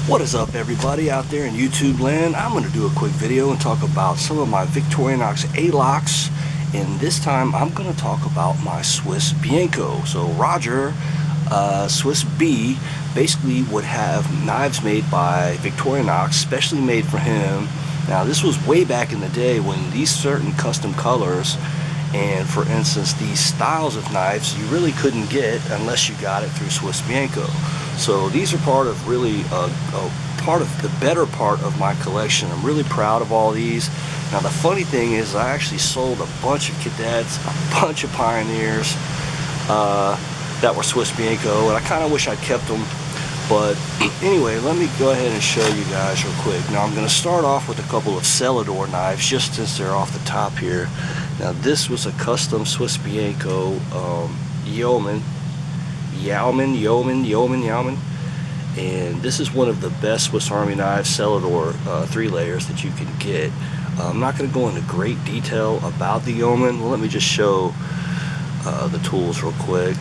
What is up, everybody out there in YouTube land? I'm going to do a quick video and talk about some of my Victorinox Alox, and this time I'm going to talk about my Swiss Bianco. So Roger, Swiss B, basically would have knives made by Victorinox, specially made for him. Now this was way back in the day when these certain custom colors and, for instance, these styles of knives you really couldn't get unless you got it through Swiss Bianco. So these are part of really part of the better part of my collection. I'm really proud of all these. Now the funny thing is, I actually sold a bunch of Cadets, a bunch of Pioneers that were Swiss Bianco, and I kind of wish I'd kept them. But anyway, let me go ahead and show you guys real quick. Now I'm going to start off with a couple of Celador knives, just since they're off the top here. Now this was a custom Swiss Bianco yeoman, and this is one of the best Swiss Army knives, Celador 3 layers that you can get. I'm not going to go into great detail about the yeoman. Well, let me just show the tools real quick.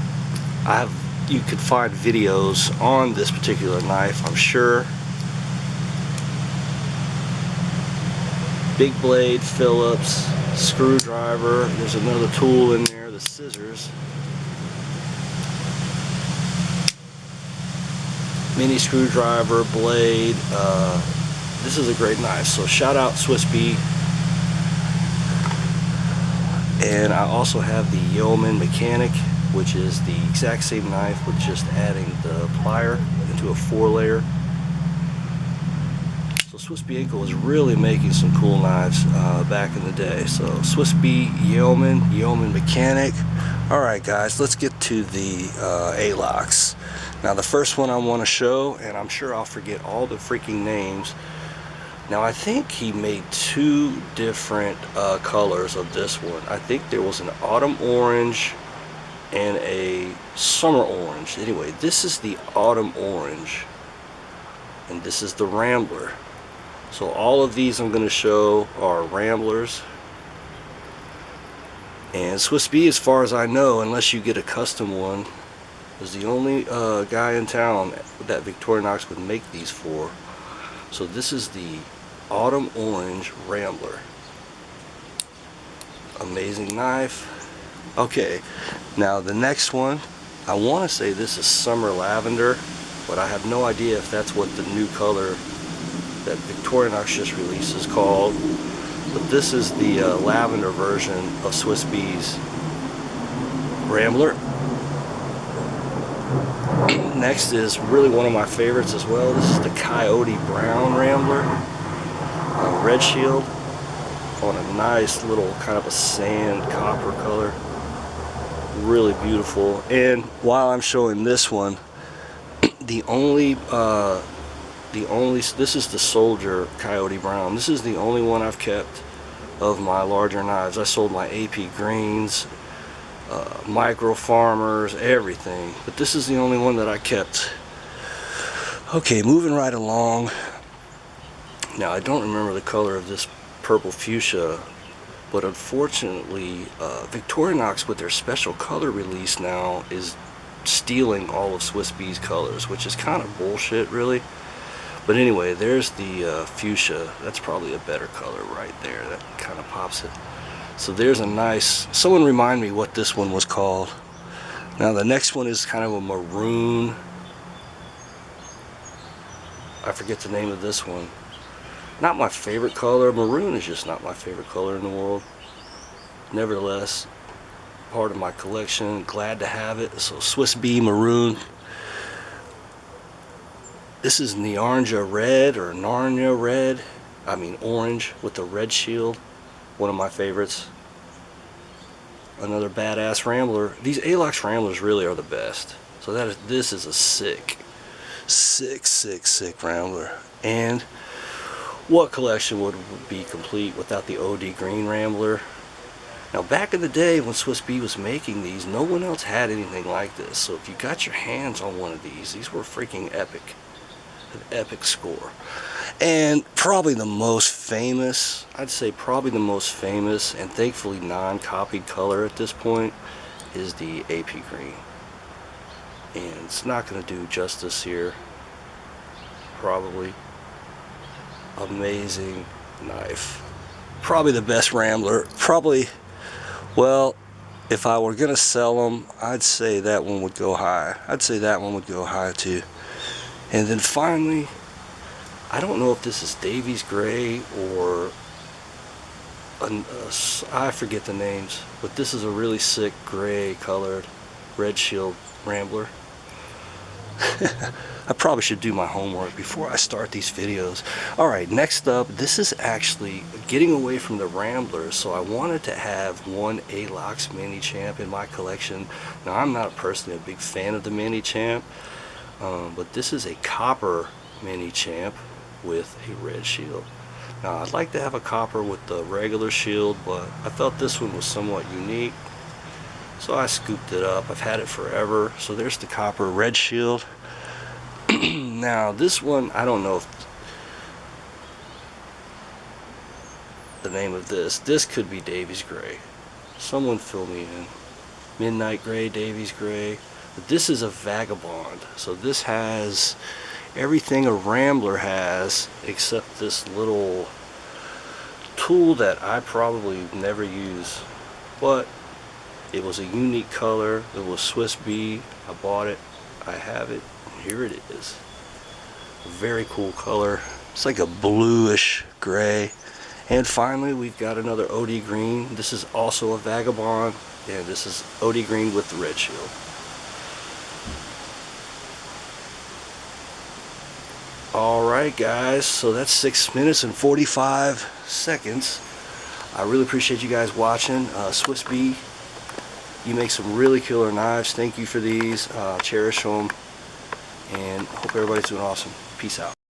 You could find videos on this particular knife, I'm sure. Big blade, Phillips, screwdriver. There's another tool in there, the scissors. Mini screwdriver, blade. This is a great knife, so shout out Swiss B. And I also have the Yeoman Mechanic, which is the exact same knife with just adding the plier into a 4-layer. So Swiss Bianco was really making some cool knives back in the day. So Swiss B, Yeoman Mechanic. Alright guys, let's get to the Alox. Now the first one I want to show, and I'm sure I'll forget all the freaking names. Now I think he made 2 different colors of this one. I think there was an autumn orange and a summer orange. Anyway, this is the autumn orange, and this is the Rambler. So all of these I'm going to show are Ramblers. And Swiss B, as far as I know, unless you get a custom one, is the only guy in town that Victorinox would make these for. So this is the autumn orange Rambler. Amazing knife. Okay, now the next one, I want to say this is summer lavender, but I have no idea if that's what the new color that Victorinox just released is called. But this is the lavender version of Swiss B's Rambler. Next is really one of my favorites as well. This is the Coyote Brown Rambler, red shield on a nice little kind of a sand copper color. Really beautiful. And while I'm showing this one, this is the Soldier Coyote Brown. This is the only one I've kept of my larger knives. I sold my AP Greens, Micro Farmers, everything, but this is the only one that I kept. Okay, moving right along. Now I don't remember the color of this purple fuchsia, but unfortunately Victorinox, with their special color release now, is stealing all of Swiss B's colors, which is kind of bullshit, really. But anyway, there's the fuchsia. That's probably a better color right there. That kind of pops it. So there's a nice, someone remind me what this one was called. Now the next one is kind of a maroon. I forget the name of this one. Not my favorite color. Maroon is just not my favorite color in the world. Nevertheless, part of my collection. Glad to have it. So Swiss B Maroon. This is Naranja Red, or Narnia Red. I mean orange with the red shield. One of my favorites. Another badass Rambler. These Alox Ramblers really are the best. So this is a sick Rambler. And what collection would be complete without the OD Green Rambler? Now back in the day when Swiss B was making these, no one else had anything like this. So if you got your hands on one of these were freaking epic. An epic score. And probably the most famous, I'd say probably the most famous and thankfully non-copied color at this point is the AP Green. And it's not going to do justice here. probably amazing knife. Probably the best Rambler. Probably, well, if I were gonna sell them, I'd say that one would go high. I'd say that one would go high too. And then finally, I don't know if this is Davies Gray or I forget the names, but this is a really sick gray colored Red Shield Rambler. I probably should do my homework before I start these videos. Alright, next up, this is actually getting away from the Ramblers, so I wanted to have one Alox Mini Champ in my collection. Now, I'm not personally a big fan of the Mini Champ, but this is a copper Mini Champ with a red shield. Now, I'd like to have a copper with the regular shield, but I felt this one was somewhat unique, so I scooped it up. I've had it forever. So there's the copper red shield. Now this one, I don't know if the name of this could be Davies Gray. Someone fill me in. Midnight Gray, Davies Gray. But this is a Vagabond, so this has everything a Rambler has except this little tool that I probably never use, but it was a unique color. It was Swiss B. I bought it, I have it, here it is. A very cool color. It's like a bluish gray. And finally, we've got another OD green. This is also a Vagabond, and this is OD green with the red shield. Alright guys, so that's 6 minutes and 45 seconds. I really appreciate you guys watching. Swiss B, you make some really killer knives. Thank you for these. Cherish them, and hope everybody's doing awesome. Peace out.